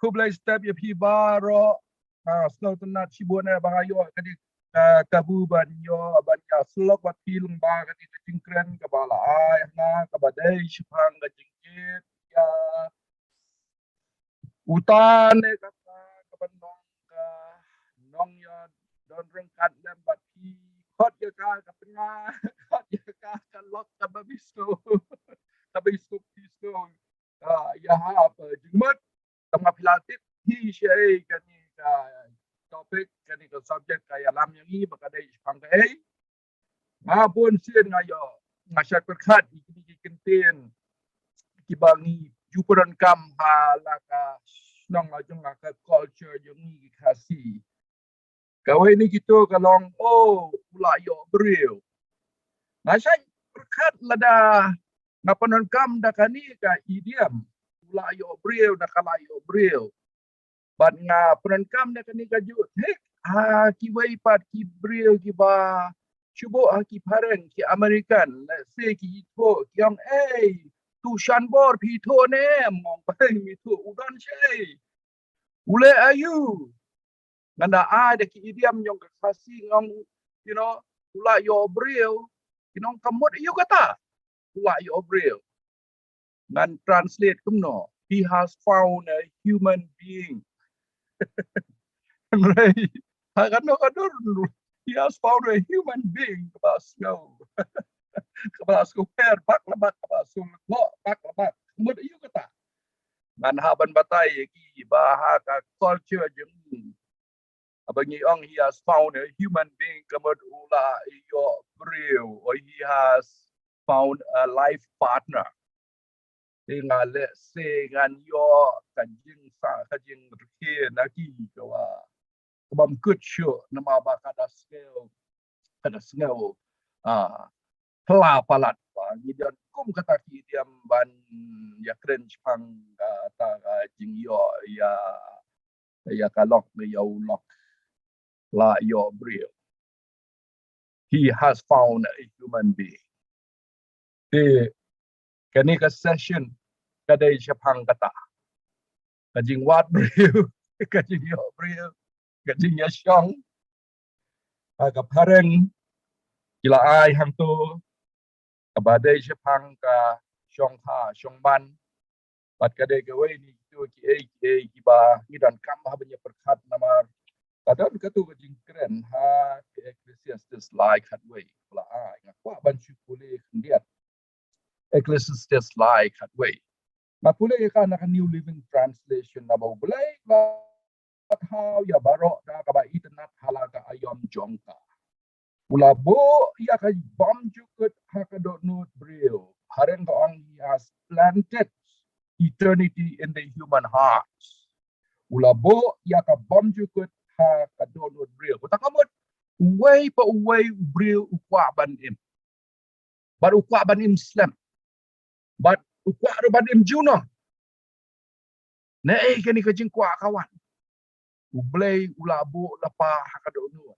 kublai step ya pi baro snow tenat sibuna bangayo kadi kabu banyo banya slok wat pilung ba kadi kecingkren kabala ai na kabadai shipang kecingkit ya utan kata kabanong ka nong ya don rengkat lembat pi khot ya ka tengah khot ya ka lok kababisto kabisto pisto ya apa jengmat tengah pilatif hi syai kani ka topik kani ka subject kaya lam yang ni bakadai pangkai ngapun sien ngayo ngasyat berkat iki kentin kibangi jupuran kam halaka nong lajung ka culture yang ni kasih kawai ni kita kalong pula yo beriu ngasyat berkat lada ngapanon kam da kani ka idiom pula yo beriu da kala yo beriu bat nga peran kam da kani ka jut ki wai pat ki beriu ki ba cubo ki pareng ki American let's say ki ito ki ang tu shanbor pito ne mong pareng itu udan syai ule ayu nganda ada ki idiom yang kasih ngong pula yo beriu kinong kamut ayu kata pula yo beriu ngan translate kumno he has found a human being right kadang he has found a human being about snow about square bak lebat about sumlo bak lebat kamut ayu kata ngan haban batai ki bahaka culture jeng abangi ong he has found a human being kamut ula yo beriu or he has found a life partner dengan let's say ngan yo kajing sa kajing rke naki kawa kabam kutsyo nama bakada scale pela palat pa ngidan kum kata ki diam ban ya kren pang ta jing yo ya kalok me yo lok la yo brio he has found a human being kani ka session kadai Jepang kata kajing wat beriu kajing yo beriu kajing ya syong ka pareng kila ai hang tu kabadai Jepang ka syong ha syong ban bat kadai gawe ni tu ki ba hidan kam ha banya perkat nama kadang katu kajing keren ha Ecclesiastes like hatway kila ai ngakwa ban syukule kendiat Ecclesiastes like hatway Mapulay ka na New Living Translation na baubulay at how ya barok na kabaitan at halaga ayom jongka. Ulabo ya kay bom jukut hakadonut brio. Haren kaong he has planted eternity in the human hearts. Ulabo ya ka bom jukut hakadonut brio. Kutakamot uway pa uway brio ukwa banim. But ukwa banim slam. But ukwa rubadim juno na kani kajing kwa kawan ublay ulabo lapa hakadonu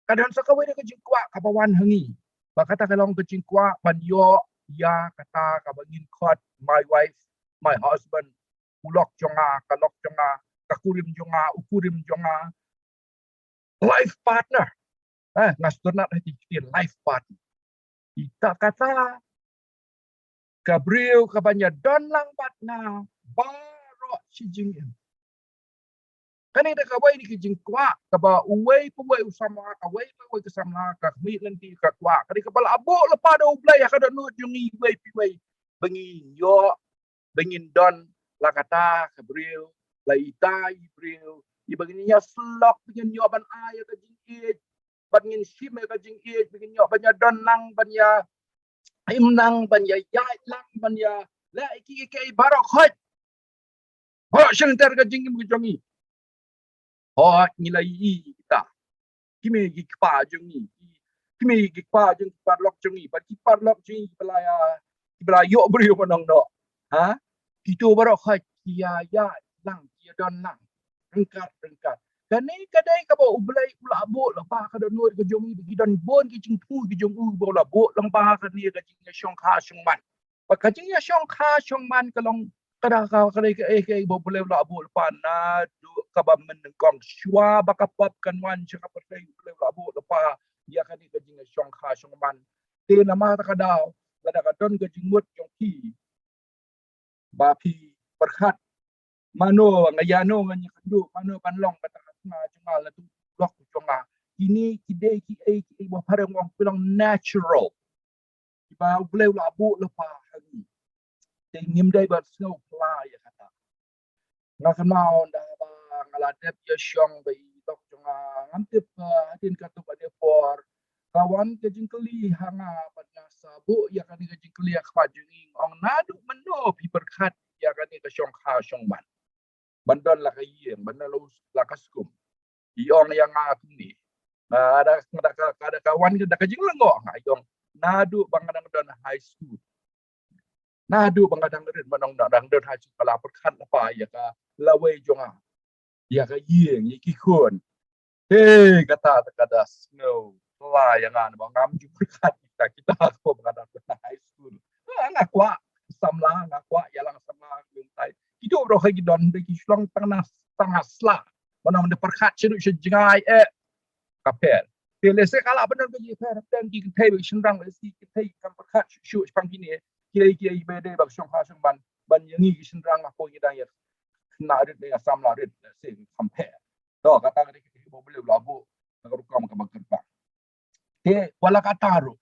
kadang sakaway na kajing kwa kapawan hangi bakata kalong kajing kwa banyo ya kata kabangin kot my wife my husband ulok jonga kalok jonga kakurim jonga ukurim jonga life partner ngastunat hati life partner kita kata Gabriel kabanya don lang bat na baro si jingin. Kanina kaway ni kijing kwa kaba uway puway usama kaway puway kasama ka meet nanti ka kwa kani kabala abo lepa do ublay kada no yung iway piway bengin yo bengin don la kata Gabriel la ita Gabriel ibagin niya slok bengin yo ban ay ka jingit bangin sim ka jingit bengin yo banya don lang banya imnang banya yai lang banya la iki barok hot ho sing ter ka jingim ki jongi ho nilai kita kimi ki pa jongi kimi ki pa jong parlok jongi ba ki parlok jongi belaya yo brio manong do ha kitu barok hot kia ya lang kia don lang rengkat kani kadai ka bo ublay ulabo lapa ka donor ka jongi gidan bon ki jingpu ki jongu bo labo lamba ka ni ka jing syong kha syong man pa ka jing ya syong kha syong man ka long kada ke boleh la abu lepas na du kabam menengkong shwa bakapap kan wan cakap pertai boleh la abu lepas dia kan ni kajing syong kha syong man te nama takadau kada kadon kajing mut jong ki ba pi perkhat mano ngayano nganya kendu mano panlong kata na cunga la tu blok cunga ini kide ki bo parang wong pilang natural ba boleh la abu lepas hari te ngim dai ba snow fly ya kata ngakamau dah ba ngaladep ya syong ba dok cunga ngantip hadin katu ba de por kawan kejingkeli hanga pada sabu ya kan kejingkeli khwajing ong nadu meno pi perkhat ya kan ke syong kha syong man bandon la kayeng bandon la kaskum iong yang aku ni ada kawan ke dak kejing lengo iong nadu bangadang don high school nadu bangadang red manong dang don high school kala perkhat apa ya ka lawe jonga ya ka yeng iki khon hey kata kata snow lah yang bang ngam juga kita aku berada di high school anak kuat samla anak kuat yang samla mintai itu roh lagi don de kislong tengah sla mana mende perkat ceru sejengai kapel pelese kala benar bagi per dan di kai senrang si kai kam perkat syu pang kini kiai bede bag syong ha syong ban yangi senrang apa kita ya na rit ya samla rit sing compare to kata kita boleh labu ngarukam kam kerba te wala kataru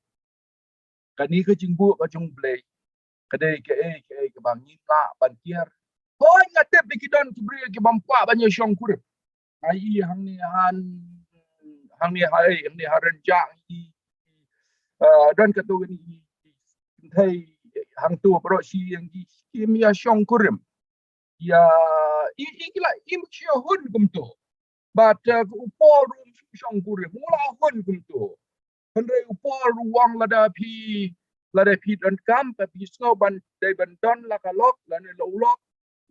kani ke jingbu ka jung blay kadai ke bangin la bantier hoi ngatep dikidon kibri ke bampa banyak syong kurip ai hang ni hai ni haran jang dan katu ni thai hang tu bro si yang di kimia syong kurim ya ikila imchia hun kumto but upor rum syong kurim mula hun kumto Henry upor ruang lada pi dan kam tapi snow ban dai ban don la kalok lan lo lok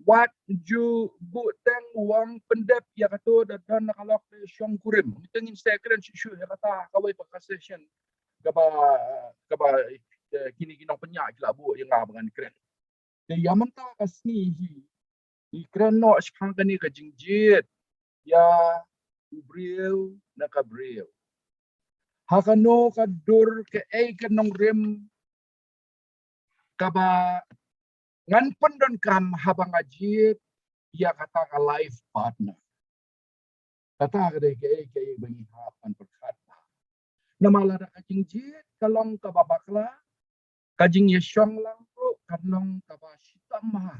wat ju bu teng wang pendep ya kato dan la kalok syong kurim tengin sekren syu ya kata kawai pakasession kaba kini kinong penyak kila bu yang ngabangan kren de yamanta kasni hi kren no shkang kani ka jingjit ya ubril na kabril hakano kadur ke kanong rem kaba ngan pendon kam habang ajit ya kata ka life partner kata ke bagi hapan perkat namala da kajing jit kalong ka babakla kajing yesyong lang pro kanong ka ba shitama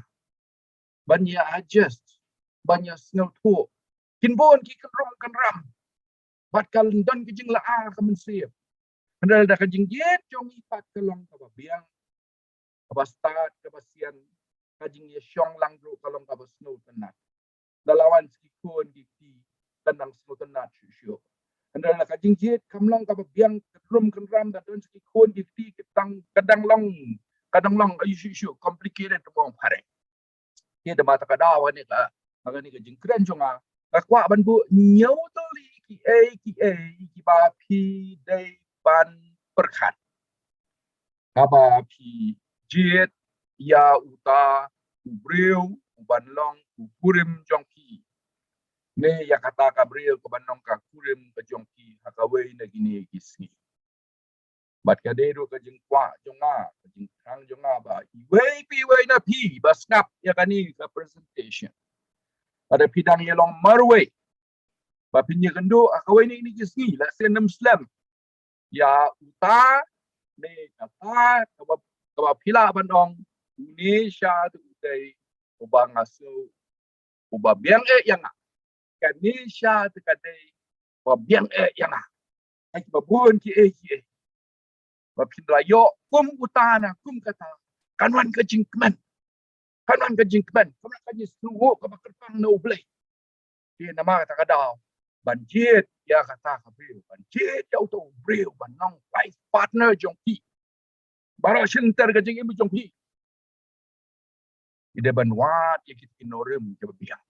banya adjust banya snow to kinbon ki kan ram bat kalon don kajing la ka mensip kendal da kajing jit jong ipat kalong ka biang ka start ka sian kajing yesyong lang pro kalong ka snow tenat dalawan sikon di tenang snow tenat syuk kendal da kajing jit kamlong ka biang rum kan ram da don sikon di kadang long syuk complicated mong pare dia da mata kadawa ni ka magani ka jingkren jonga kakwa ban bu nyau toli ki ba pi dai ban perkat kaba pi jet ya uta ubreu ban long kurim jongki ne ya kata kabreu ke banong ka kurim ke jongki hakawei na gini gisi bat kaderu ka jingkwa jonga ka jingkrang jonga ba wei na pi bas ngap ya kani ka presentation ada pidang yelong marway bapinya kendo akawai ni gisi la senam slam ya uta ne kata kaba pila bandong Indonesia tu dai ubang asu uba biang yang Indonesia tu kadai uba biang yang ai babun ki babin layo kum utana kum kata kanwan kejingkman kaman kaji suhu ka bakatang no blay dia nama kata kadau banjit ya kata kabril banjit ya auto bril banong life partner jongki bara center ka jing ibu jongki ide banwat ya kit kinorim ke biang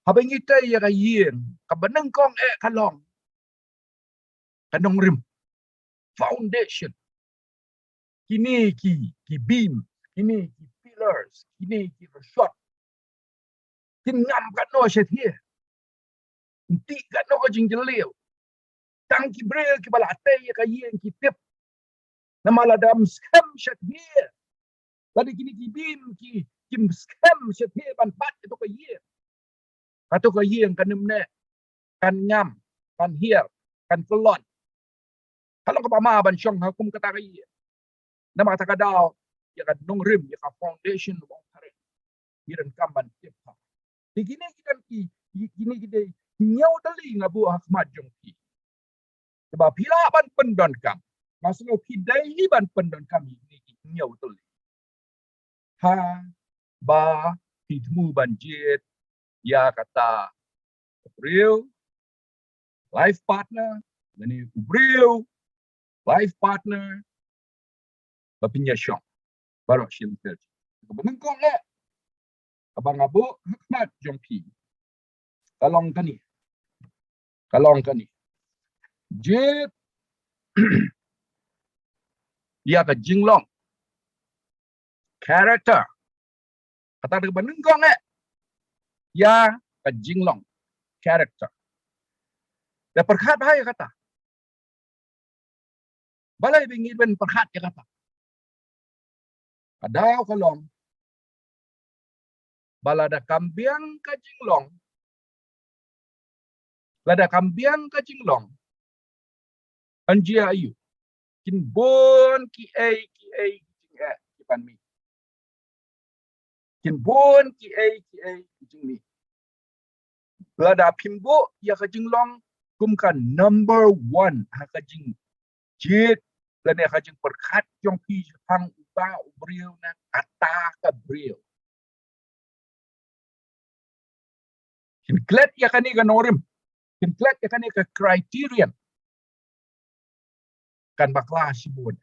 habang ite ya kayin ka banang kong kalong kanong rim foundation kini ki beam kini ki dealers kini kira shot kin ngam kat no shetie ti kat no ka jing jeleu tang ki brel ki bala tay ka yen ki tip na mala dam scam shetie tadi kini ki bim ki kim scam shetie ban pat to ka yen atau ka yen kan nemne kan ngam kan hier kan kelon kalau ka pama ban syong hukum kata ka yen na mata ka daw ya ka nong rim ya ka foundation bong pare iran kamban tip ha digini kita gini kita nyau tali ngabu Ahmad Jongki sebab pila ban pendon kam masuk pidai ban pendon kami ni nyau tali ha ba pitmu banjit ya kata real life partner ni real life partner bapinya syong baru shilter benengkong abang abu Ahmad Jongki kalong kani jit ia ka jinglong character kata de benengkong ia ka jinglong character da perkhat hai kata balai bingit ben perkhat ya kata ada kalong balada kambiang ka jinglong lada kambiang ka jinglong anjia ayu kin bon ki pan mi kin bon ki jing mi lada pimbo ya ka jinglong kumkan number 1 ha ka jing jit lane ka jing perkhat jong pi hang uba ubriu na kata ka briu kin klet ya kani ka norim kin klet ya kani ka criterion kan bakla sibun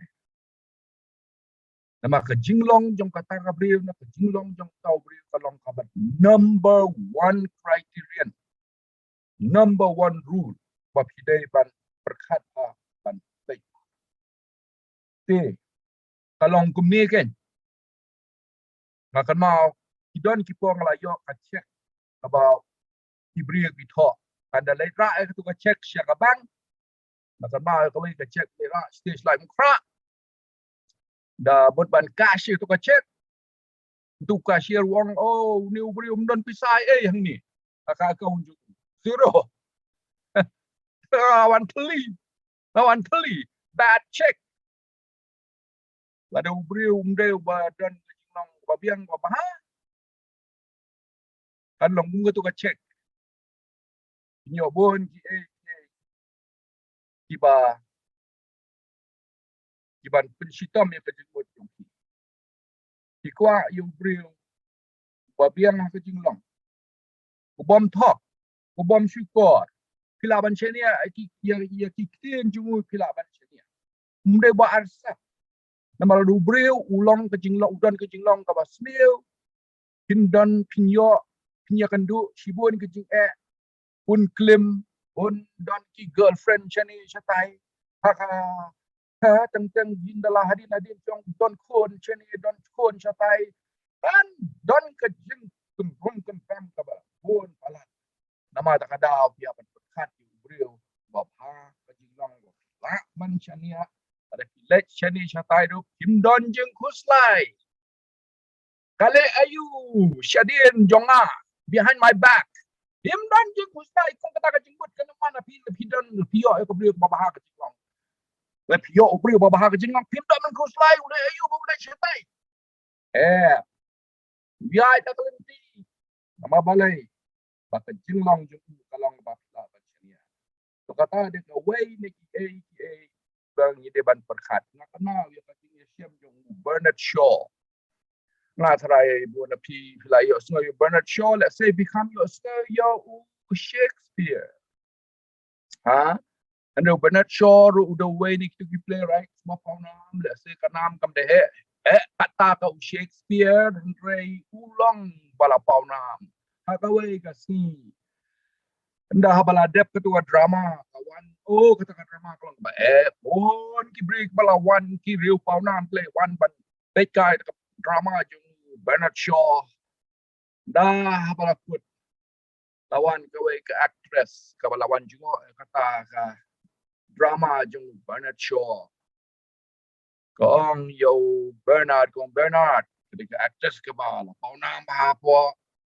nama ka jinglong jong kata ka briu na ka jinglong jong tau briu kalong kabat number 1 criterion number 1 rule bab hidai ban perkhat ban tai te kalong kumi kan makan mau idon kipong la yo ka check about ibriya bitho anda letra tu ka check sya ka bang makan mau ka wi ka check letra stage like mukra da bot ban cash tu ka check tu cashier wong oh ni ubrium don pisai yang ni aka ka unjuk zero lawan teli bad check ada ubrium de badan jinglong babiang babaha kan long bunga tu ka check nyobon kiban pensitam yang kejenggot jongki kikwa yung bril babiang ha kejinglong ubom thok ubom syukor pilaban chenia ya kikin jumu pilaban chenia mde ba arsa namal du bril ulong kejinglong udan kejinglong ka basmil pindon pinya kandu sibun kejing un klim un don ki girlfriend cheni chatai haka ha teng jindala hadin chong don khon cheni don khon chatai kan don kejing kum pam ka ba bon palat nama tak ada pia ban perkhat di bril bapha kejinglong la man chania ada pilet cheni chatai do kim don jeng khuslai kale ayu shadin jonga behind my back him don jeng khuslai kong kata ka jenggut kana mana pidon pio ko bril bapha kejinglong le pio bril bapha kejinglong kim don man khuslai ule ayu boleh chatai biai tak lenti nama balai baka jinglong jung kalong bapla bachania to kata de away ni ki bang ni de ban perkhat na kana ya ka ting siam jung Bernard Shaw na try bona pi layo so you Bernard Shaw let's say become your Shakespeare ha and Bernard Shaw ru the way ni to playwright small nam let's say kanam kam de kata ka Shakespeare Henry ulong bala paunam hakawai kasi nda habala dep ketua drama kawan kata drama kalau ba on ki break bala wan ki riu paunam play wan ban bekai drama jung Bernard Shaw dah balakut lawan kawe ke actress ke lawan juga kata ke drama jung Bernard Shaw kong yo Bernard ketika actress ke bala pau nam apa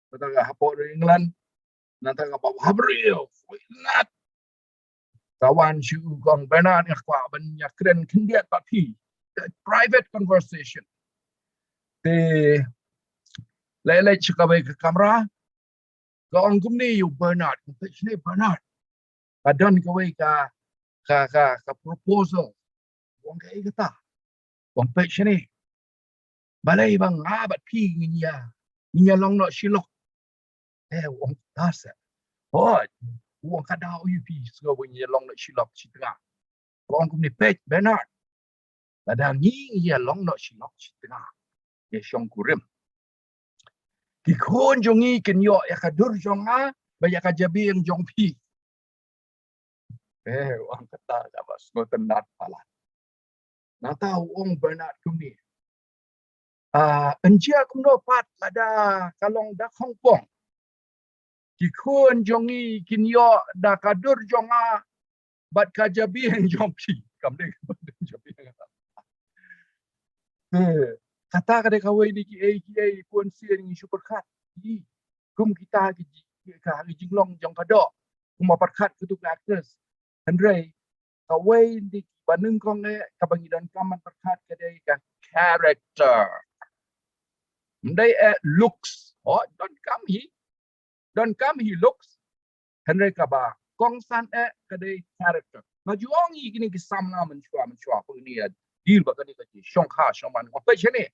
kata apa dari England nanti apa habril nat kawan syu kong Bernard kwa banyak keren kendiat tapi private conversation te lele cikawe ke kamera kong kumni yo Bernard ni Bernard padan kawe ka proposal wong kai kata wong page ni balai bang abat pi nginya long no shilok wong tasa oh wong kada UP so nginya long no shilok chitanga wong kum ni page Bernard padang nginya long no shilok chitanga ye shong kurim ki khon jongi ken yo ya kadur jonga baya ka jabi yang jong pi wong kata kabas ngoten nat pala na tahu wong Bernard kum ni enjia kum no pat ada kalong da Hong Kong ki khon jongi kin yo da kadur jonga bat ka jabi yang jong pi kam de jabi kata kada kawai ni ki pun sien ni super kat kum kita ka jinglong jong kado kum perkat kutu actors andre kawai di banung kong ka bangidan kaman perkat kada ka character they looks don't come he looks andre ka ba kong san kada character majuangi gini ki samna menchua pun ni deal bakani ka ji shong kha shong man ko pe chene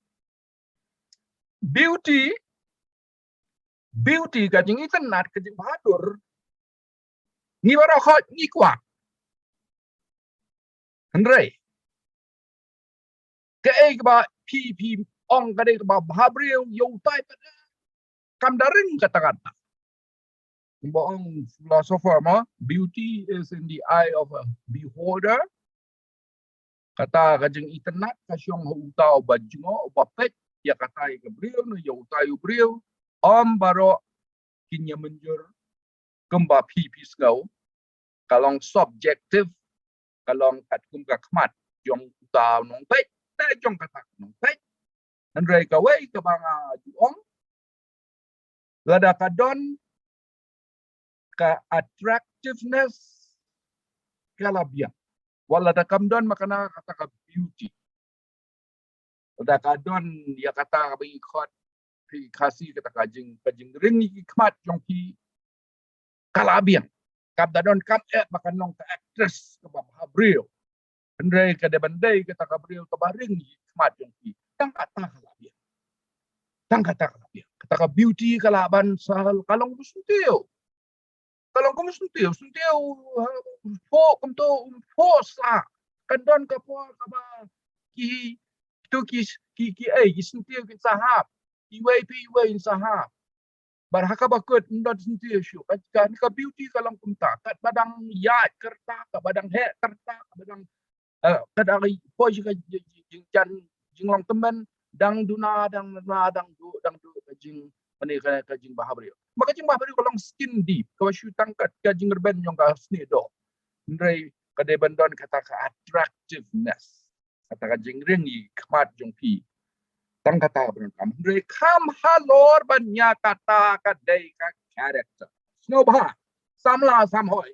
beauty ka jing itanat ka jing bahadur ni bara khot ni kwa andre ke ba pi ong ka de ba bahabriu yo tai pa kam daring kata-kata Boong philosopher ma beauty is in the eye of a beholder kata kajeng internet kasyong utau bajungo bapet ya kata Gabriel no ya utayu Gabriel baro kinya menjur kemba pipi skau kalong subjective kalong katkum ka khmat jong utau nong pet ta jong kata nong pet andre ka wei ka banga juong lada kadon ka attractiveness kalabian wala da kamdon makana kata ka beauty da kadon ya kata bagi khot pi khasi kata kajing ring ni khmat jong pi kalabian kap dadon kap makan long ka actress ka Gabriel andre ka de bandai kata Gabriel ka baring ni khmat jong pi tang kata kalabian kata ka beauty kalaban sahal kalong busuntiu kalau kamu suntiu po kumto po sa kandon ka po kaba ki suntiu ki sahab ki wei sahab barhaka bakut ndot suntiu syu kan ka beauty kalang kumta kat badang ya kerta ka badang he kerta ka badang kadang po juga jinglong teman dang du kajing Bahabrio maka jing Bahabrio kalau skin deep kalau syu tangkat kajing reben yang ka snedo ndrei kade bandon kata ka attractiveness kata kajing ringi khmat jong pi tang kata beron kam ndrei kam halor banyak kata kadai ka character snow bah samla samhoi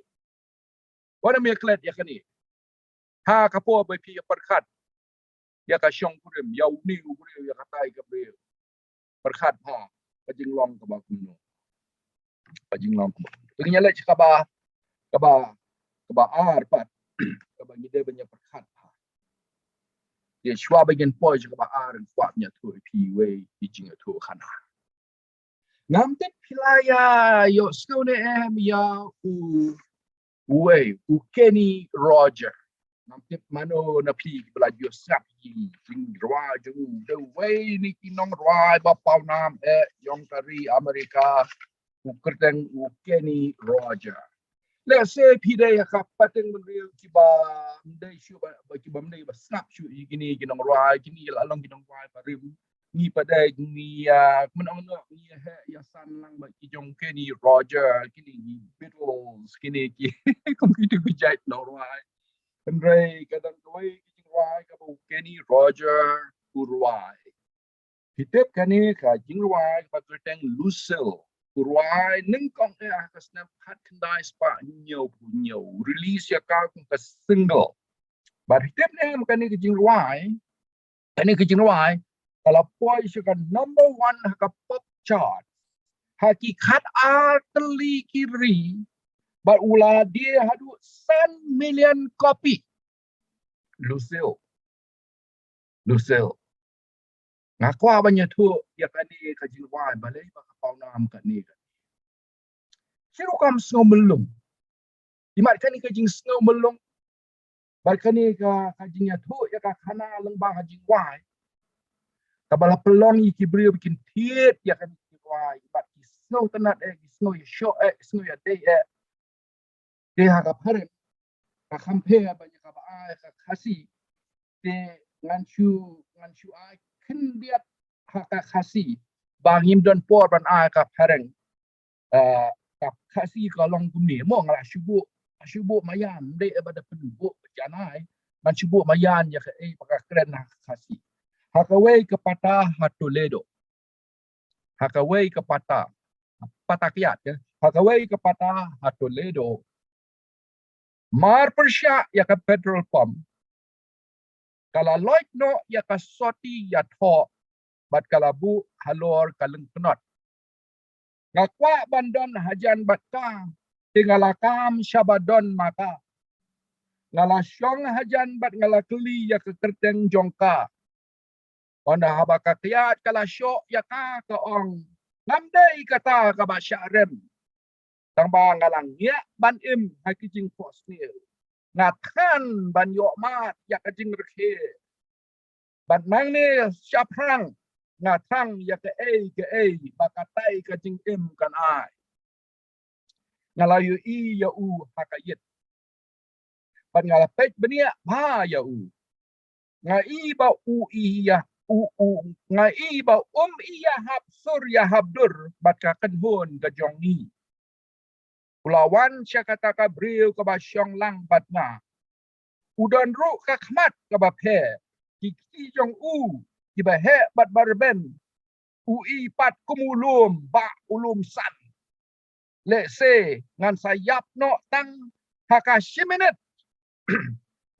wala mi klet ya kani ha kapo ba pi perkhat ya ka syong kurim ya uni kurim ya kata Gabriel perkhat ha kajing long ka ba kuno kajing long tengnya le ka ba ar pat ka ba ngide banyak perkhat ha ye shwa bagen po ka ba ar en kwa nya tu pi we jing tu khana ngam te pilaya yo skone ya u Kenny Roger nam te mano na pi belajar sap jing rwa jung the way ni kinong rwa ba pau nam yong tari Amerika u kerteng u Kenny Roger let's say pi day ka pateng menril ki ba ndai shu ba ki ba ndai ba snap shu gini kinong rwa kini la long kinong rwa ba rim ni pada ni mana-mana ni ya san lang bagi jong ke ni Roger kini ni Beatles kini ki komputer kejait norway Andre kadang kawai kijing wai ka bu ke ni Roger urwai hitep kani ka jing wai ka terteng Lucille urwai neng kong ka snap hat kendai spa nyau release ya ka ka single but hitep ne kani kijing wai kani kijing wai kalau poi suka number 1 ka pop chart hakikat arteli kiri but ula dia hadu 1 million copy Lucille ngakwa banyak tu ya kani kajin wai balai ba kapau nam kat ni kan siru kam snow melung dimat kani kajing snow melung bal kani ka kajing ya tu ya ka kana lembang kajing wai kabala pelong iki beri bikin tiet ya kan wai bat snow tenat snow ya show snow ya day dia ka pare ka compare banyak ka ba ka khasi de nganchu ai ken biat ka khasi bangim don por ban ka pareng ka khasi ka long kum ni mo ngala shubu mayan de pada penbu janai man shubu mayan ya ka paka keren khasi hakawai ke patah Toledo hakawai ke patah kiat ya hakawai ke patah Toledo mar persya ya ka petrol pump kalau loik no ya ka soti ya tho bat kalabu halor kaleng penot ngakwa bandon hajan batka tingalakam syabadon maka ngala syong hajan bat ngala keli ya ke kerteng jongka onda habaka kiat kala syok ya ka ong ngamdai kata ka ba syarem tang ba ngalang ya ban im hakijing fosnil ngakhan ban yok mat ya kajing rekhe ban mang ni syaprang ngatrang ya ke bakatai kajing im kan ai ngalayu ya hakayit ban ngalapet benia ba ya ngai ba ya ngai ba iya hab surya habdur baka kenhun ke jongi Pulawan syakata ka bril ke basyong lang batna udan ru ka khmat ke baphe ki jong ki ba he bat barben pat kumulum ba ulum san le se ngan sayap no tang haka shiminit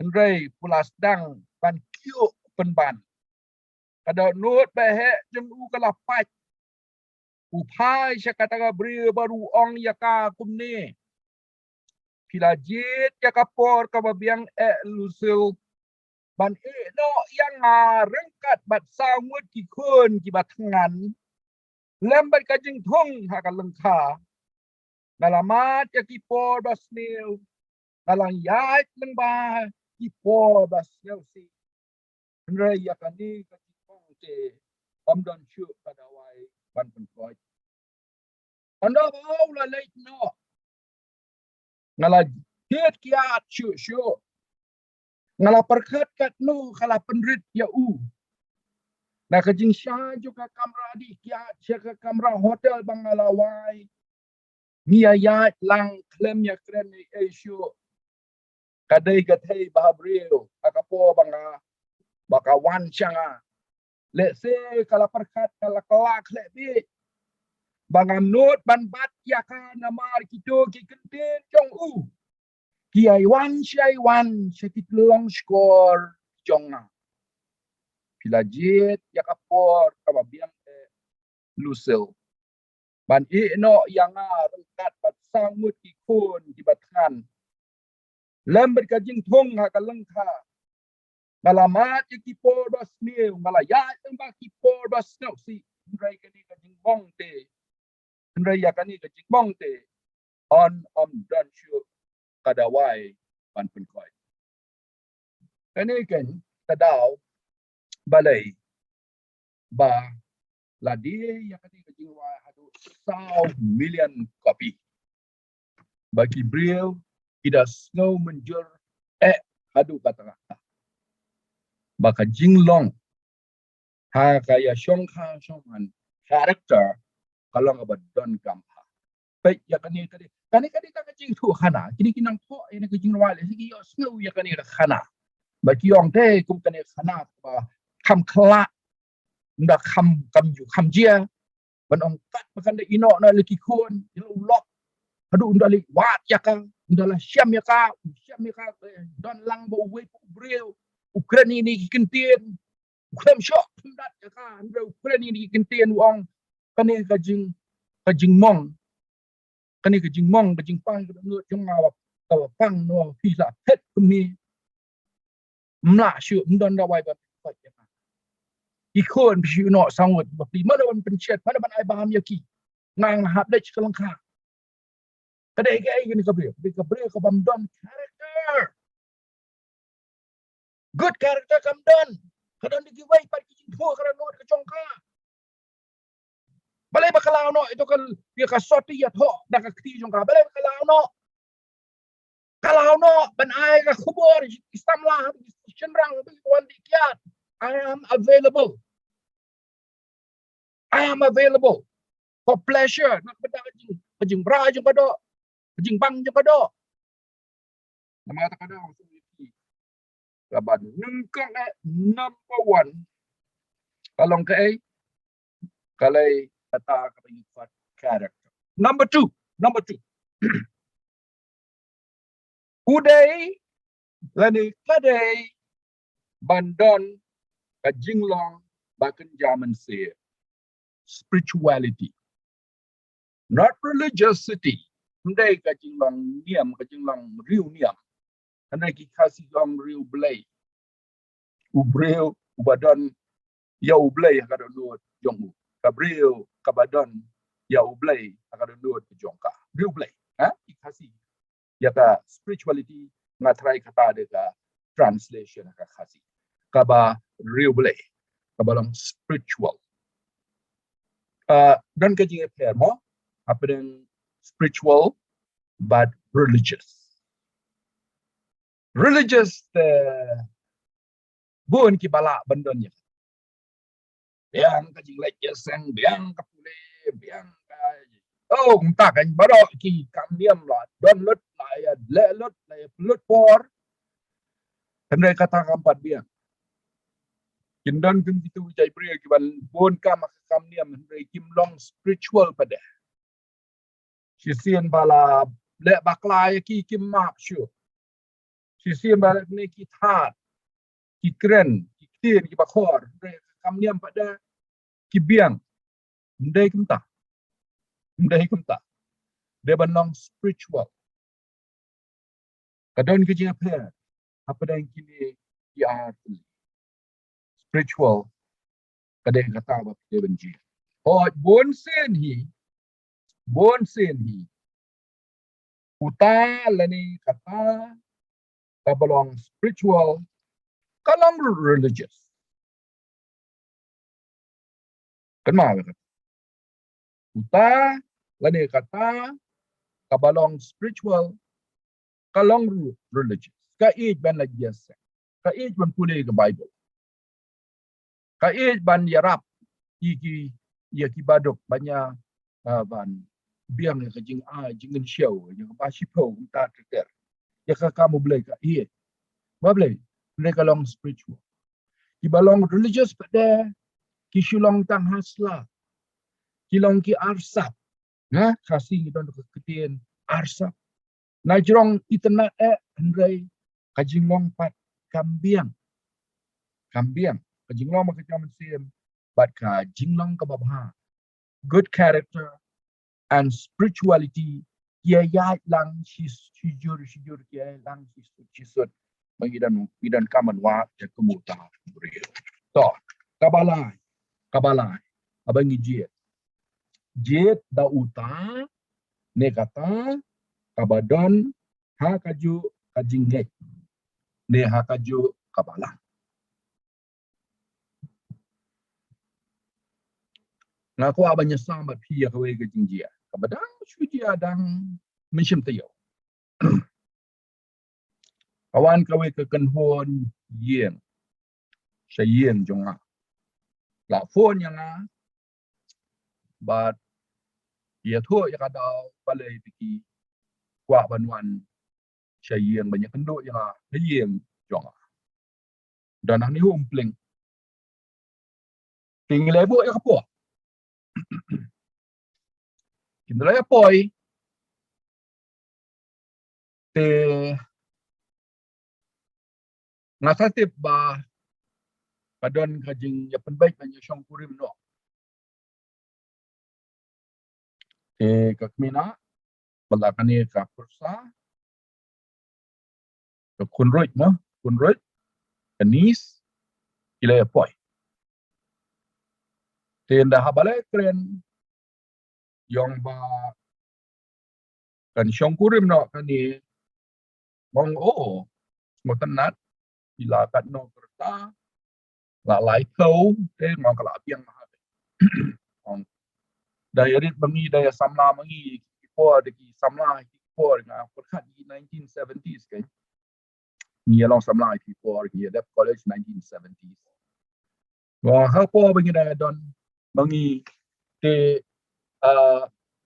Andrei pulas dang ban kyu penban kada nut behe jeng kala pat upai syakata ka bril baru ong yaka kumne pilajit yaka por ka babiang lusil ban no yang rengkat bat sawut ki kun ki batangan lembat kajing thong haka lengkha nalamat yaki por basnil nalang yait lengba ki por basnil si Andrei yakani kajing te amdan chu kadawai ban penkoi anda bau la leit no ngala tiet kiat syu ngala perkhat kat nu kala penrit ya na kajing sya juga kamera di kiat syaka kamera hotel bangalawai ni ayat lang klem ya kren ni syu kadai gathai bahabril akapo baka wan changa let's say kala perkhat kala kelak le bi bangam not ban bat ya ka namar kito ki kenten jong ki ai wan syakit long skor jonga pilajit ya kapor kababiang Lucille ban no yang rengkat bat sangut ki kun ki batkan lember kajing thong ha kalengkha ngalamat ki por bas niu ngalaya tembak ki por bas no si ndrai kani kajing bong te ndrai ya kani kajing bong te on dan syu kadawai ban penkoi kani kan tadau balai ba la dia ya kani kajing wa hadu 1 million copy bagi bril ida snow menjur hadu kata baka jinglong ha kaya syong man character kalau ngabadon gampa pe ya kani kani ta kajing tu khana kini kinang po ina kajing wale sigi yo sngu ya kani khana ba ki yong te kum kani khana ba kam kla nda kam yu kam jia ban ong kat makan de ino na leki kun ilo lok hadu undali wat ya ka undala syam ya ka don lang bo we breu Ukraine ni kintien Krem shop dat ya ka ndo Ukraine ni kintien wong kani kajing mong kani kajing pang ka ngut jong ngawap ka pang no pizza het kumi mla shu ndon da wai ba ya ka ikon bi no sangwat ba pi mana ban pencet mana ban ai baham yaki ngang hab dech kelangka kadai ke ai ni ka bre ka bam don character good character kam don kadon di giwai par ki po kara no ka jongka balai bakalau no itu kan dia ka soti ya tho da ka kti jongka balai bakalau no kalau no ban ai ka khubor istamla chenrang bi wan di kiat I am available for pleasure nak benda kajing bra je pado kajing bang je pado nama ta kada laban nengkang number 1 kalong kai kalai kata kapingfat character number 2 udai lani kadai bandon kajing long bakan zaman se spirituality not religiosity ndai kajing long niam kajing long riu niam andai ki kasi long riu blai ubreu ubadon ya ublai kada dot jong kabreu kabadon ya ublai kada dot jongka riu blai ha ki kasi ya ka spirituality ngatrai kata de ka translation ka kasi kaba riu blai kabalong spiritual dan kajing pair mo apa dengan spiritual but religious bukan ki bala bandonnya biang kajing lek sang biang kapule biang oh entah kan baru ki kamiam lah don lut lah ya le lut lah ya lut por hendai kata kampat biang kindan kun gitu jai bria ki ban bon kam kamiam hendai kim long spiritual pada sisian bala le baklai ki kim map syu sisian bala ni ki that ki kren ki tin ki bakhor kamiam pada ki biang ndai kumta de banong spiritual kadon ki jia pe apa dan kini ki arti spiritual kadai kata ba de benji oh bon sen hi uta lani kata kabalong spiritual kalang religious kenma kata uta lani kata kabalong spiritual kalong religious ka age ban la yes ka age ban pule ke bible ka age ban yarap ki badok banyak ban biang ke jing jingin show yang ba sipo ta ter ya ka kamu boleh ka ba boleh kalong spiritual ki balong religious pada ki shulong tang hasla ki long ki arsap na kasih don ketien arsap na jrong internet andrai kajing long pat kambiang kajing long ka jam sim but ka jinglong ka babha good character and spirituality kia ya lang shijur kia lang shisut mengidan kaman wa ya kemuta brio to kabalai abangi jet da uta ne kata kabadon ha kaju kajingek ne ha kaju kabala ngaku abanya sambat pia kawe kajingjia kabadang sujia dang menshim tayo kawan kawe ke kenhon yen sayen jonga la phone yang but ia tu yang ada balai piki kwa banwan yang banyak kenduk yang yang jong dan ni umpling tinggal lebu ya kapo kita lah poi te ngasatip ba padon kajing ya penbaik banyak syong kurim no kakmina balakani ka kursa ka kunroit no kunroit kanis ila ya poi te nda habale kren yang ba kan syong kurim no kani mong motanat ila kat no kerta la lai kau ngong kala piang ong daya rit bangi daya samla bangi kipo de ki samla kipo nga perkat di 1970s kan ni along samla kipo ki dep college 1970s wa ha po bangi daya don bangi te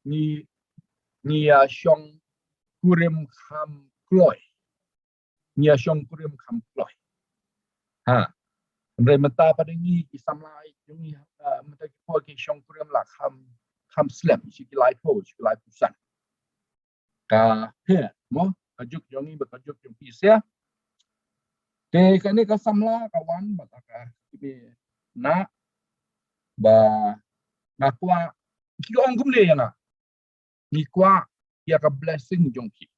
ni syong kurim kham kloi ni syong kurim kham kloi ha Andai mata pada ni kisam lai jungi mata kipo ki syong kurim la kham slam siki lai po siki lai pusan ka he mo kajuk jongi bekajuk jong pisia te kani ka samla kawan bataka kibe na ba nakwa ki ong gumle yana ni kwa ya ka blessing jongki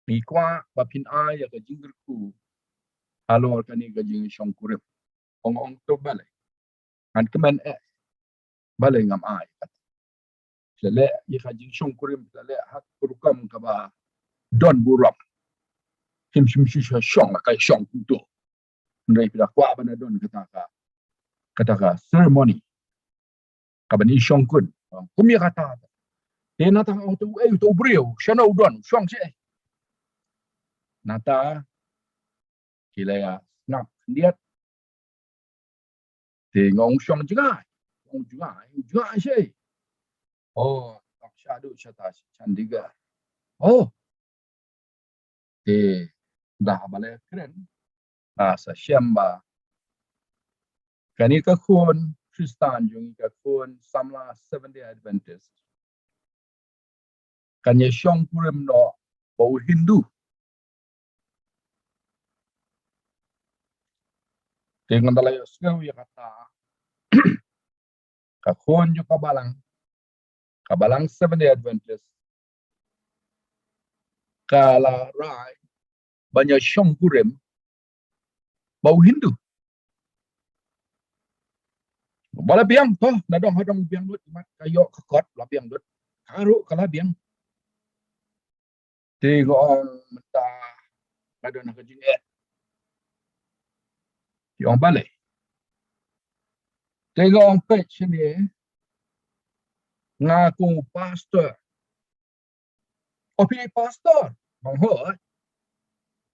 ni kwa ba pin a ya ka jingirku halo kani ka jing syong kurim ong to balai an kemen balai ngam ai lele ya ka jing syong kurim lele hak kurukam ka ba don buram him syong ka syong tu ndai pida kwa bana don kata ceremony ka bani syong kun kumya kata te nata tu brio shana udon syong se nata kila ya snap lihat te ngong syong juga se tak syadu syata candiga te dah balai keren sa syamba kani ka kun Kristan jung ka kun samla 70 Adventist kanya syong kurim no bau Hindu dengan dalai sekau ya kata ka kun jo kabalang 70 Adventist kala rai banyak syong kurim bau Hindu bala biang toh nadong hadong biang lut mat kayo kakot la biang lut karu kala biang tigo menta kadon ka jing yung balai tigo ang page ni ngaku pastor pi pastor bang ho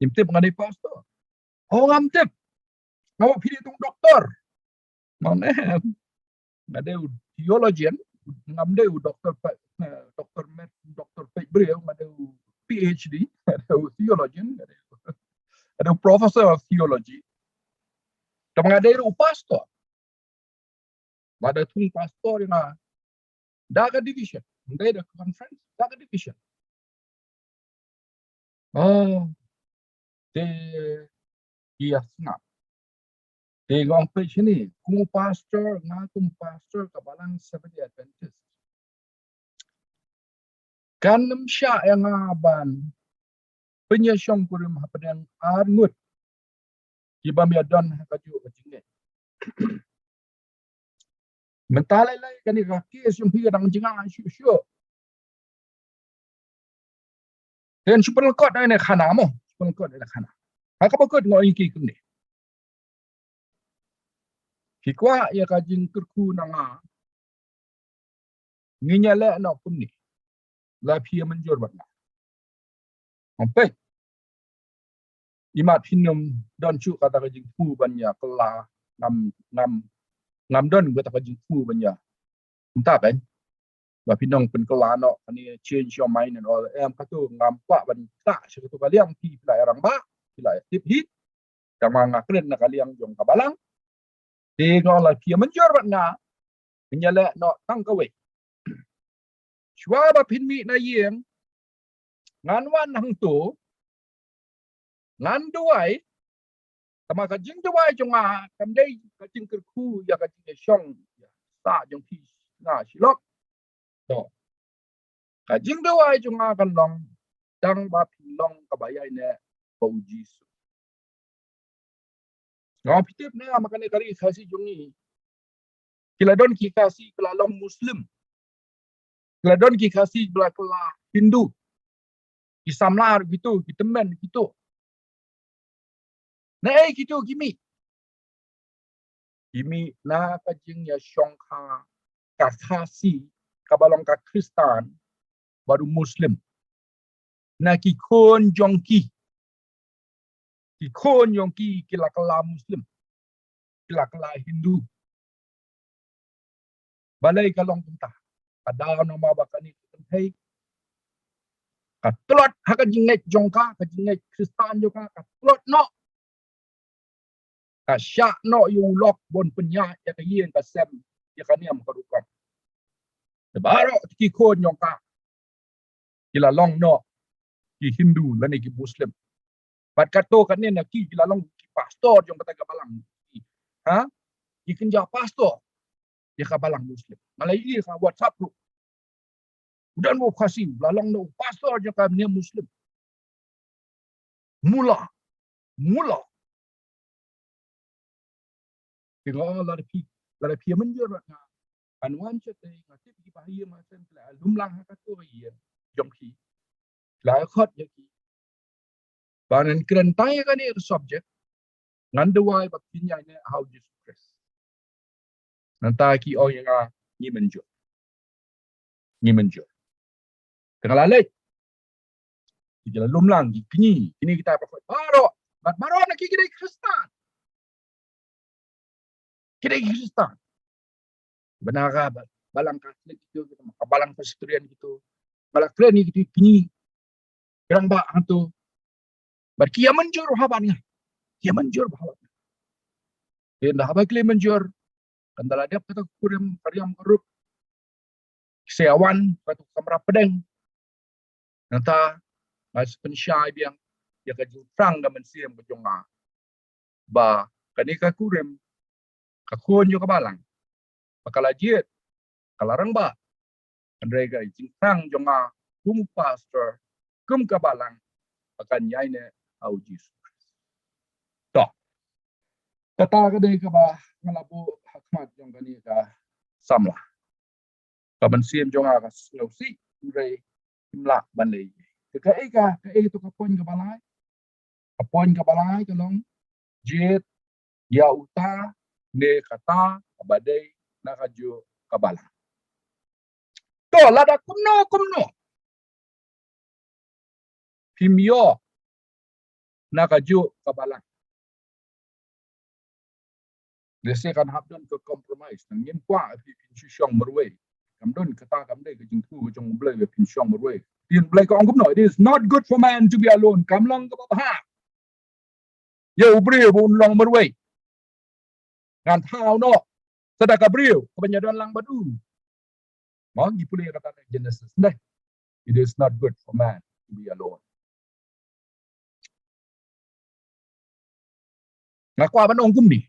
imtip ngani pastor ngamtip ngawa pi tung doktor mana ada theologian ngamde doktor doktor beliau ada PhD ada theologian ada professor of theology tapi ada pastor ada tung pastor yang daga division ada conference daga division te iya snap Tegong page ni, kung pastor kabalang 70 Adventist. Kanam siya yang aban penyasyong kurim hapadang arngut ibam yadon kaju kajinge. Mentalai lai kani rakis yung higa dang jingan syuk. Dan superlekot na khana mo, superlekot na khana. Hakapakot ngoy ki kumni. Kikwa ya kajing kerku nanga nginyala na kumni la pia menjur batna sampai imat hinum dan cu kata kajing pu banyak kela ngam don gua tak jingfu banya entah ben ba pinong pen kelano ani change your mind and all em katu ngam kwa ban tak sekatu kaliang pi pila orang ba pila tip hit kama ngakren na kaliang jong kabalang de ngola pia menjor bat nga menyala no tang kawe shwa ba pinmi na yeng ngan wan hang tu ngan duai kama ka jing duai jonga kam dei ka jing kerku ya ka jing shong sa jong pi na silok to ka jing duai jonga kan long dang ba pilong ka bayai ne bau jisu ngau pitip ne makane kari khasi jongi kila don ki kasi kila long muslim kila don ki kasi kila hindu isamlar gitu kitemen gitu na gitu kimi na ka jing ya shongkha ka khasi kabalong ka kristan baru muslim na ki kon jongki kila kala muslim kila kala hindu balai kalong tentah ada nama bakani tentai ka tlot haka jingai jongka ka jingai kristan juga ka tlot no ka syak no yu lok bon penya ya ka yen ka sem ya ka niam ka rukam baro ki kon jongka kila long no ki hindu lani ki muslim bat kato kan ni nak ki lalong ki pastor jong kata balang ha ikin ja pastor ya ka balang muslim malai i ka whatsapp group dan wo khasi lalong no pastor jong ka ni muslim mula tinggal la pi menjur na anwan chete ngati ki bahiya ma sen la lumlang ha ka to ye jong ki la khot ye ki banan kren tai ka ni subject nganduai ba pinya ne how Jesus Christ nanta ki o yang ni menjur tengah lalai ki jalan lumlang kini kita baro nak ki Kristen Kristen benar balang Katolik itu kita balang Presbyterian gitu balang kren ni gitu kini kerang ba hantu bar ki menjur habannya ki menjur bahawa dah ba kle menjur kandala dia kata kurim karyam korup seawan kata kamera pedeng nanta mas pensyai biang ya ka jutang ga mensiam ka jonga ba kanika kurim ka kon yo ka balang pakala jiet kalarang ba andre ga jutang jonga kum pastor kum ka balang akan yaine au Jesus to kata ka de ka ba ngalabu hakmat jong kani ka samla ka mensiam jonga ka slosi re imla banlei ka tu ka pon ka balai ka long jet ya uta ne kata abadai na kaju kabala to lada kumno pimyo na kaju kabala dese kan habdon ke compromise nang yen kwa pi pin syong merwe kamdon kata kamdai ke jingku jong blai pin syong merwe pin blai ko angum no it is not good for man to be alone kamlong ka ba yo brio bun long merwe ngan thau no sadaka brio kebanyakan lang badu mau dipulih kata Genesis nah it is not good for man to be alone ngakwa banong kumni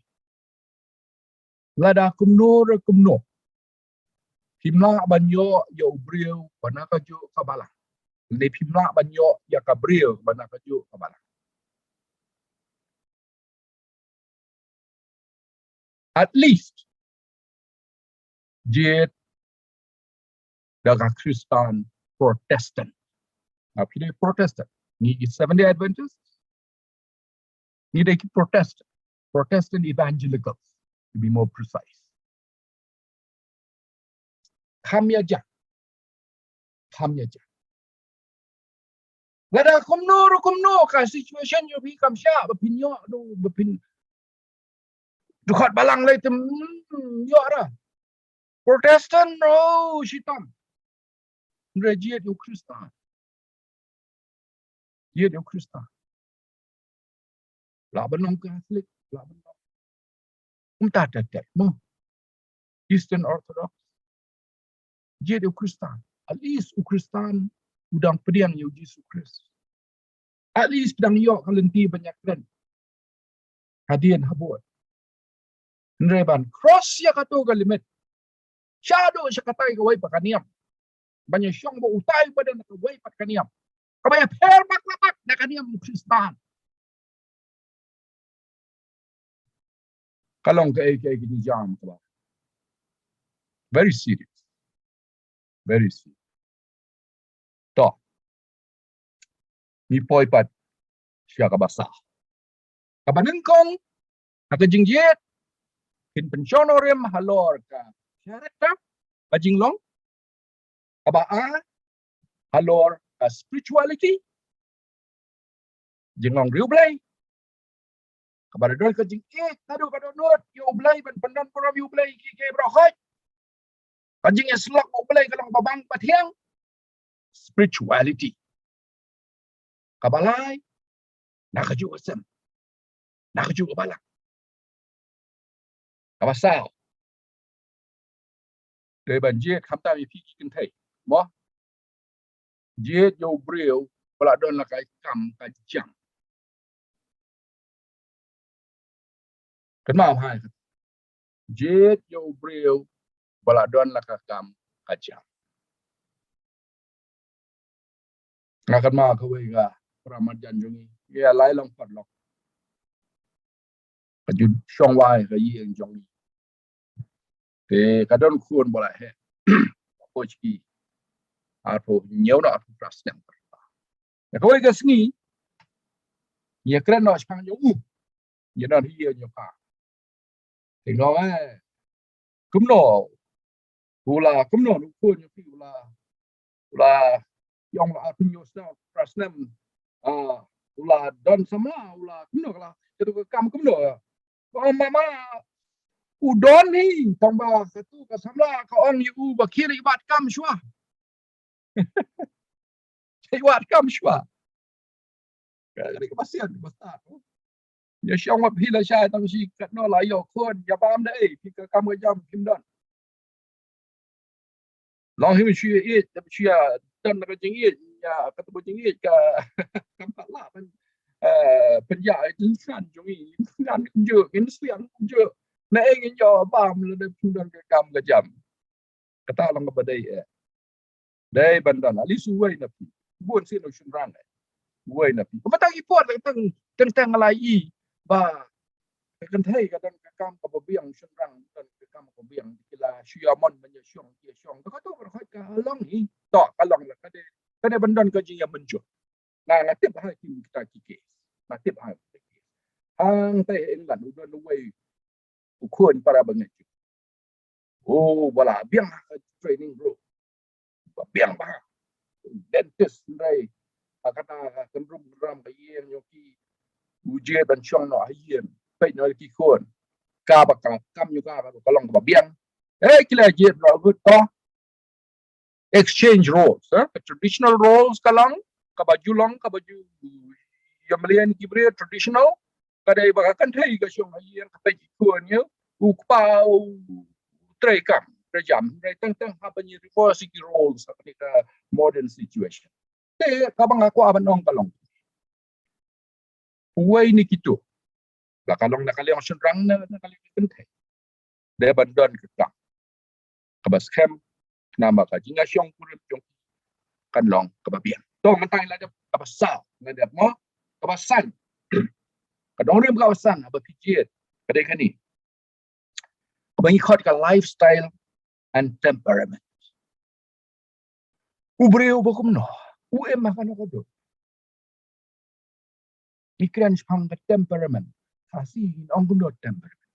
lada kumno pimla banyo yo brio banaka jo kabala le pimla banyo ya kabrio banaka jo kabala at least jet daga Kristen Protestant apide Protestant ni 70 Adventist ni de Protestant evangelicals to be more precise khamya ja lada kumno ka situation yo bi kamsha bapinyo do bapin Dukat balang lai tem yo ara. Protestant no shitam. Rejiet yo Kristen. Jiet yo Kristen. La benong Catholic, la benong. Tak mo. Eastern Orthodox. Jiet yo Kristen. At least yo Kristen udang pediang yo Jesus Christ. At least pedang yo kalenti banyak dan. Hadian habot. Nreban cross ya kato galimit. Shadow siya katay kaway pakaniam. Banyak siyang mo utay pa na kaway pakaniam. Kabaya permak lapak na kaniyam Kristan. Kalong ka gini jam ka. Very serious. Very serious. To. Ni poy pat siya kabasa. Kabanengkong nakajingjit kin pensionorem halor ka. Syarat ka bajinglong kabaa halor spirituality jinglong riu blay kabar dol ka jing tadu kadonot yu blay ban pandan program yu blay ki ke brohoj ka jing slok u blay kalong babang pathiang spirituality kabalay nakaju asam nakaju balak kabasao de ban jet khamta mi phi ki kin thai mo Jiet yo brio pala don la kai kam ka jam. Kan mau hai. Jiet yo brio pala don la ka kam ka jam. Ngakan ma ka we ga Ramadan jongi. Ya lai long pat lok. Ka ju shong wai ka yi eng jongi. Te ka don kuon bola he. Pochi. Apo nhiều na apo pras nem. Ya ka we ga sngi. Ya kren no chang yo u. Ya na hi yo pa. Thì nó cúm nổ là cúm nổ nó khôn như là dòng là pin yourself prasnem là don sama là cúm nổ là itu cam cúm nổ còn mama udon ni tambah satu ke samla ka on yu bakir ibat kam shwa ibat kam shwa cái pasien basta ya shong ma phila sha tang shi kat no la yo khon ya bam de phi ka kam ga jam kim don long him shi e ta shi ya dan ka jing ye ya ka tu jing ye ka kam pa la pen pen ya tin san jong yi ngan je in sian je na e ngin yo bam le de phi don ka kam ga jam ka ta long ba dei dei ban dan ali su wei na phi buon sin no shun ran wei na phi ba ta i pot tang tang la yi ba kan thai ka dan ka kam ka biang shun rang dan ka kam ka biang kila shiamon ban ya shong ya shong ka to ka ka long ni to ka long la ka de ban dan ka ji ya ban jo na tip ha ki ta ki ke na tip ha ang tai en lan u don wei u khon para ban ngi oh wala biang training bro biang ba dentist dai kata kan ram ka yen yo ki uje ban shong no yen pai no ki khon ka ba kam yu ka ba long ba biang kila jet ro to exchange roles traditional roles kalang ka ba julong ka ba ju yamlian kibre traditional ka dai ba kan thai ka shong yen ka pai khon yo u pa trai kam jam dai tang ha ba ni reverse roles ka modern situation te ka ba nga ko aban ong kalong uway ni kito la kalong na kaliang sunrang na kaliang kentay de bandon ka kabas kem na maka jinga syong kurip yung kanlong kababian to mantay la kabasa na de mo kabasan kadong rim kabasan aba pijet kadai kani kabangi khot ka lifestyle and temperament ubreu bokum no em makan ko do ikran spang ka temperament kasi ong gundo temperament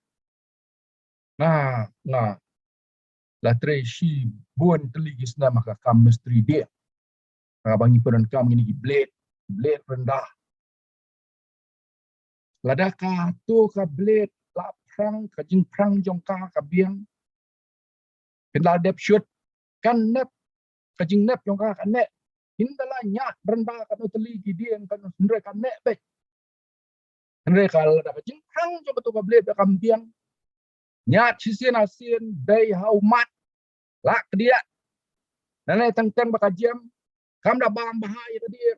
na la tre shi buon teligis na maka chemistry dia bangi peran kam ini blade rendah ladaka to ka blade la perang kajing perang jongka kabiang kenal dep shoot kan nep kajing nep jongka kan nek hindala nyat rendah kan uteli gidian kan sendiri kan nek be sendiri kalau ada kajing perang jongka tu kabel be kambiang nyat sisian asin day how mat lak dia nanai tang bakajam kam dah bang bahaya ke dia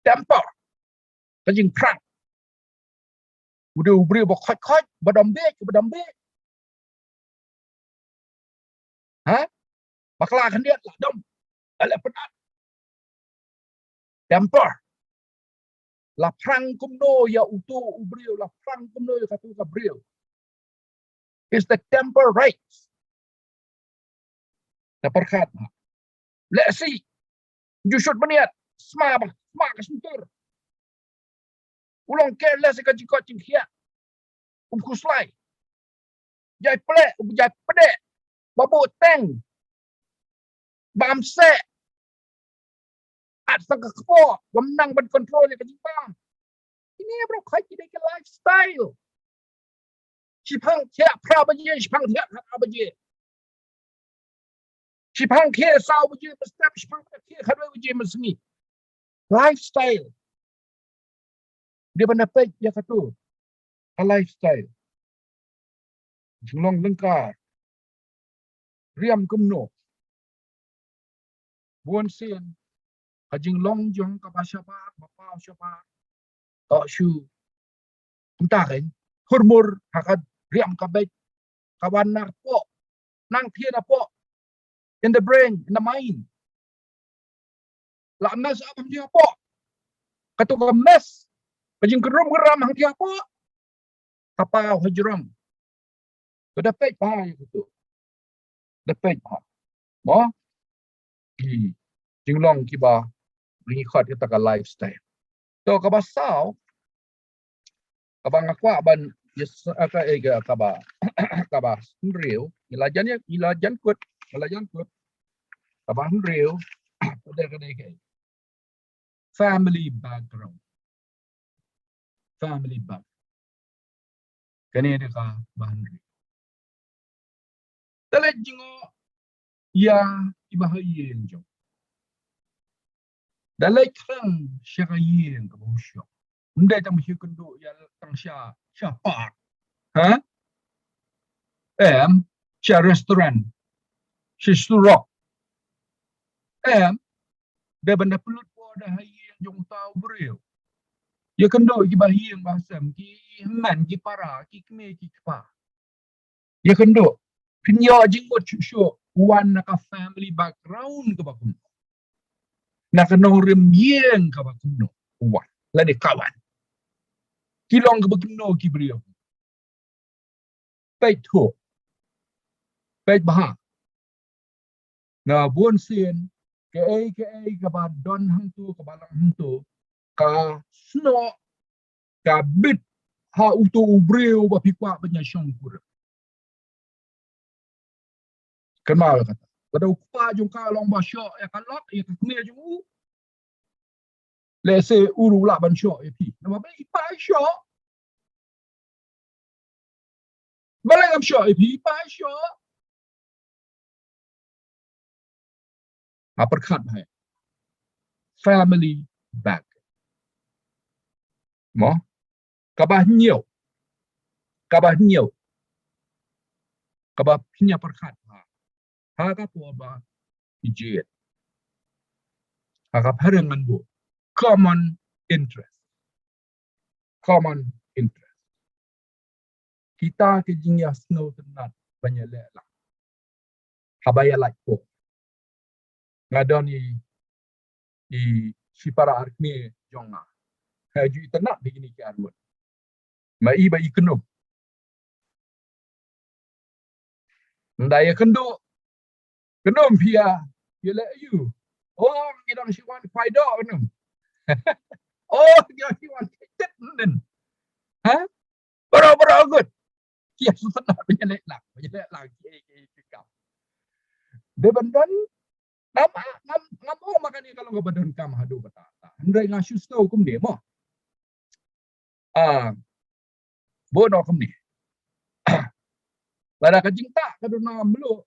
temper kajing perang udah ubri bokot badambe ha bakla kan dia lah dom ala penat temper la perang kumno ya utu ubrio la perang kumno ya katu kabrio is the temper right na perkat let's see you should beniat smart kesentur ulang careless ka jikot jingkhia kuslai jai plek jai pedek babu teng bamse at sang kepo menang ban control ka jingpang ini bro kai kidai ke lifestyle Chipang tia prabaje chipang tia prabaje chipang ke saw baje step chipang ke khadwe baje mesni lifestyle dia pendapat dia kata lifestyle jinglong lengkar riam kumno buon sen kajing long jong ka basaba bapa syaba to shu entah kan hormor hakad riam kabait kawan narpo nang thia po in the brain in the mind la mes abam dia po katu ka mes kajing geram hang dia po kapau hajram to dapat bahaya gitu dapat mo jinglong kiba ringi khot kita ka lifestyle to ka basau kabang akwa ban yes aka ega kaba kaba real ilajan kut kaba real pada kada ke family background kani ada ka bahan real tala jingo ya ibahayen jo dalai krang syagayen ka bosyo ndai tang kendo ya tang sya park ha sya restaurant rock da benda pelut po da hayen jong tau breu ya kendo ki bahiyen bahasam ki man ki para ki kme ki pa ya kendo pinyo jingot syo wan ka family background ka bakun na kanong remyeng ka bakun wan la de kawan kilong ka bakun ki breu pait ho pait bah na buon sen ke ka ba don hang tu ka balang hang tu ka sno ka bit ha utu ubreu ba pikwa banya syongkur kenal kata kada upa jung ka long ba syo ya kalok ya kme jung u le se uru la ban syo ya pi na ba ipa syo balang am syo ya pi ipa syo perkat hai family back mo kabah nhiều kabah punya perkat ha ka po ba ije ha ka parengan bu common interest kita ke jingya snow tenat banyak lah habaya like po ngadoni di sipara arme jonga haju tenat begini ke armut mai ba ikeno ndaya kendo pia you let you oh kita si wan faido no oh dia si wan tet nen ha bro good kia tenat banyak lah ke kau de bandan nam makan ni kalau badan kam hadu batata ndai ngasu sto kum de mo bono kum ni lada ka jing tak ka dona melu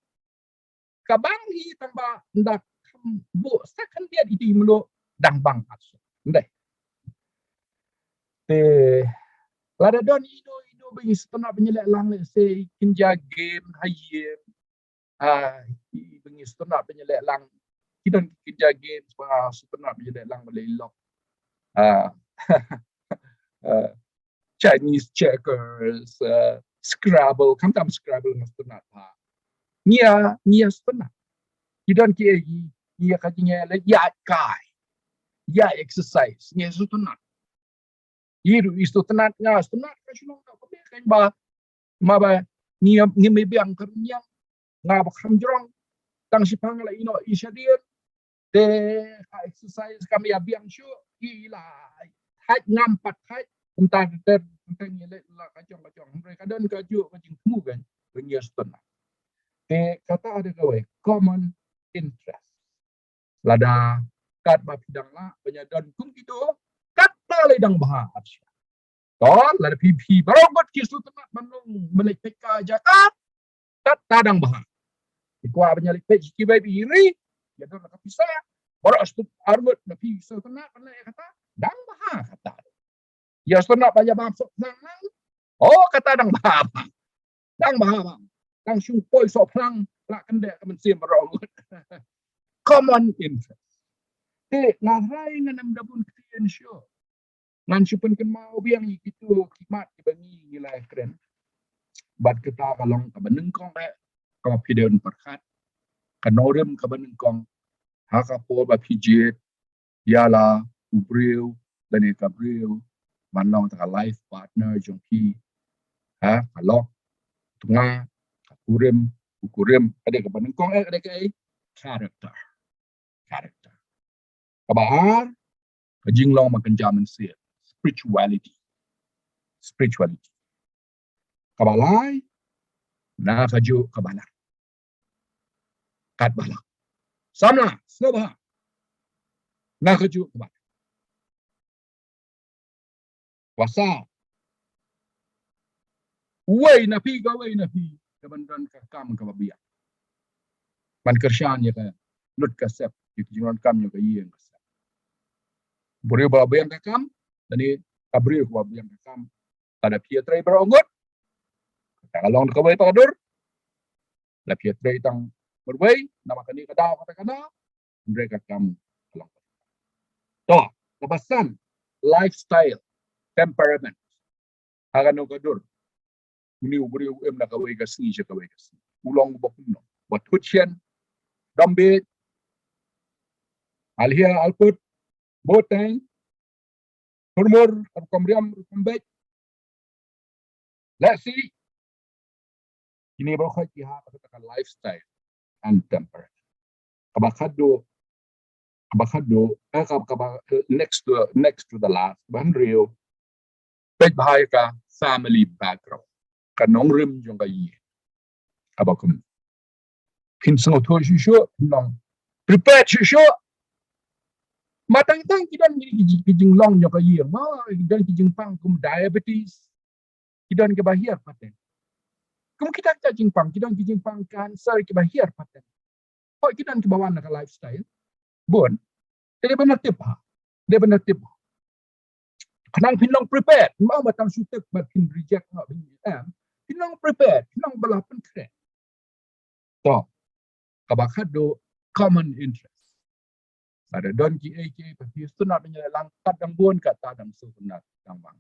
ka bang hi tamba ndak bu second dia di melu dang bang asu ndai te lada don ido bagi setengah penyelek lang se kinja game hayem bagi setengah penyelek lang kita kinja game setengah penyelek lang melelok Chinese checkers Scrabble kam tam Scrabble setengah nia setengah kita nia kajinya le ya kai ya exercise nia setengah iru isto tenat nga setengah ka sunong ka kan ba maba nia me biang kernyang nga ba khamjrong tang sipang la ino ishadir de exercise kami biang shu ila haj ngampat haj entah ter ngele la kacong mereka dan kaju kacing temu kan punya setengah te kata ada gawe common interest lada kat ba bidang la penyadan kum gitu kata ledang bahas tol lada PP barogot kisu tenat manung melek PK Jakarta kata dang bahas ikwa penyalik page ki baby iri ya don ka pisah baru astu armut na pisah tenat panai kata dang bahas kata ya setengah banyak maksud nang oh kata dang bahas dang syumpoi so plang la kendek kemen sim barogot common interest ngarai nganam dabun krian show ngan sipen ken mau biang gitu kimat dibangi nilai keren bat kita kalong ka benengkong ka pideun perkat kanorem ka benengkong haka po ba pije yala ubreu dan ka breu manong ta life partner jongki kalong tunga ukurem ada ka benengkong ada ka character kabar kajinglong makan jaman sia spirituality kabalai na kaju kabala kat bala samla snobha na kaju kabala wasa wei na pi kabandan ka kam ka babia man kershan ya ka lut ka sep jingon kam ya ka yen ka sep buri babian ka kam dani kabri ko babian ka kam pada pietre berongot kalong ka wei padur la pietre tang berwei nama kani kada kata mereka kam kalong to kebasan lifestyle temperament akan kadur muni ubri em na kawai kasni je kawai kasni ulong bokuno batutchen dambe alhia alput boteng hormor komriam kombek let's see ini bakal kita katakan lifestyle and temperament kabakado next to the last bandrio pej bahai ka family background kanong rim jong ka yi abakum pinsang to shisho nong prepare shisho matang tang kidan kijing long jong ka yi ma kidan kijing pang kum diabetes kidan ke bahir paten kum kita kijing pang cancer ke bahir paten kok kidan ke bawan ka lifestyle bon dia benar tip kenang pinong prepared mau batang sutek bat pin reject ngak pinong prepared pinong balapan keren to kabakado common interest ada don ki tapi sunat menyelang kadang buon kata dang sunat dang bang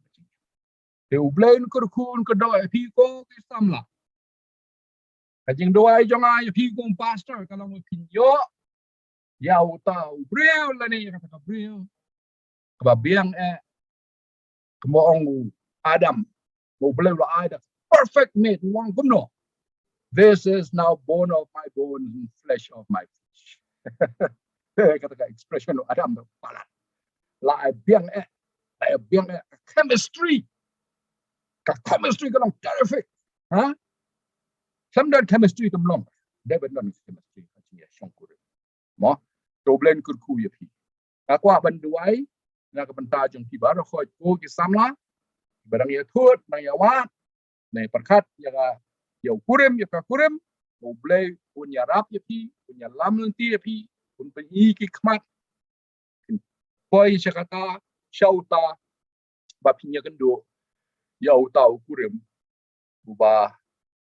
te ublain kurkun kedoi piko ki samla kajing doai jonga piko pastor kalau mo pinyo yau tau breu la ni kata breu kababiang kemoong Adam mau beli ada perfect mate wang kuno this is now bone of my bone and flesh of my flesh kata expression Adam tu palat la biang chemistry kalau terrific samdan chemistry temlong dia benar chemistry macam syangkur mo problem kurku ya pi aku banduai na kepentar jong pi baru khoi ko ki samla barang ya thut na ya wat nei perkhat ya ya kurem ya ka kurem mo blay punya rap ya pi punya lam nanti ya pi pun penyi ki khmat poi chakata shauta ba pinya kendo ya uta kurem ba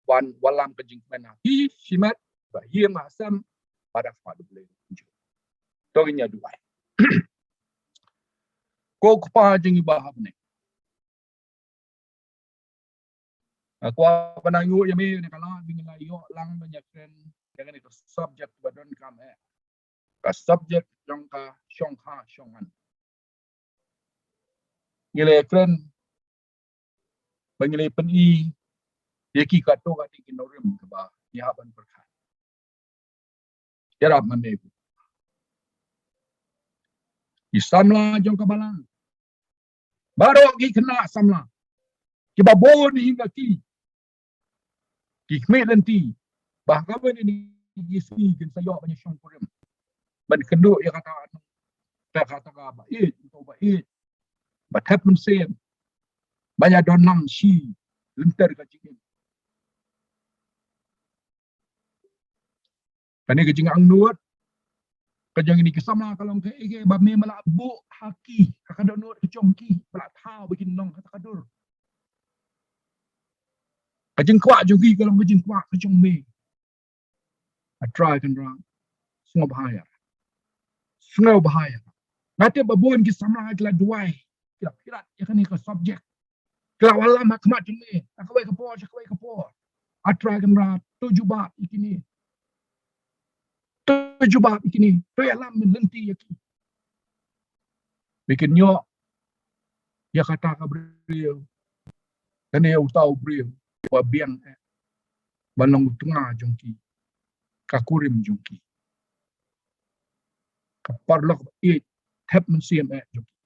wan walam ka jing mana pi simat ba hiam asam pada fadu blay to nya duai ko pa jing ba habne kwa panangu ya mi ne kala bingla yo lang banyak kan dengan itu subject badan kame ka subject jong ka shong ha shongan ngile friend bangile pen i yeki ka to ka tikin norim ka ba ya ban berkah ya rab mane isamla jong ka balang baro gi kena samla ki babon hingga ki kmelanti bah ka ban ini gisi kan sayo banyak shong kurim ban kendo ya kata kata ka ba to ba ba tap men sem banyak donang shi lenter ka cikin kani ke jing ang nuot ka jang ini kesama kalau ke ege ba me mala bu haki ka kada nuot ke chongki bala thao bikin nong kata kadur ka jing kwa jogi kalau ke jing kwa ke chong me a try kan ra semua bahaya ngate babon ki sama kala duai kila pirat ya kan ke subject kala wala makmat ni akawai ke po a try kan ra tuju ba ikini jubah begini, tu yang lama lenti yaki. Bikin nyok, ya kata kabriel, dan ya utau briel, wabiang balong tengah jongki, kakurim jongki, kaparlok tap mensiam jongki.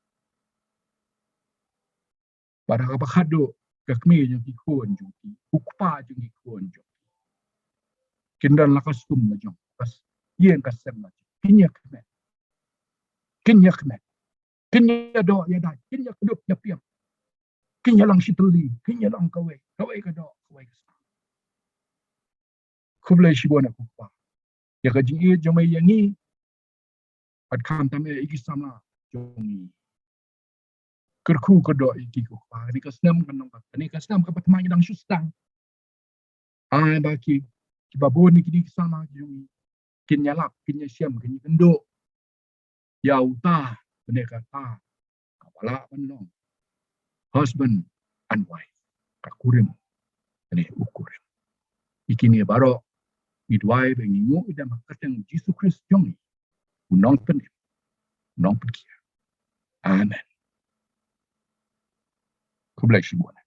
Pada kapakado, kakmi jongki kuon jongki, ukpa jongki kuon jongki. Kindan lakas tum na jong, kas yen kasem na kinyak kinya do ya dai kinya kedup ya piam kinya lang situli kinya lang kawai ka do kawai ka kublai shibona kupa ya ka jingi jomai yangi at kan tame iki sama jongi kerku ka do iki kupa ni ka snam kan nong ni ka snam ka patma dang sustang ai ba ki babon ni kini sama jongi kinya lap kinya siam kinya kendo ya uta beneka ta kapala panong husband and wife kakurim ini ukurim ikini baro midwife ngingu ida makatang Jesus Christ jongi unong pen kia amen kublai shibona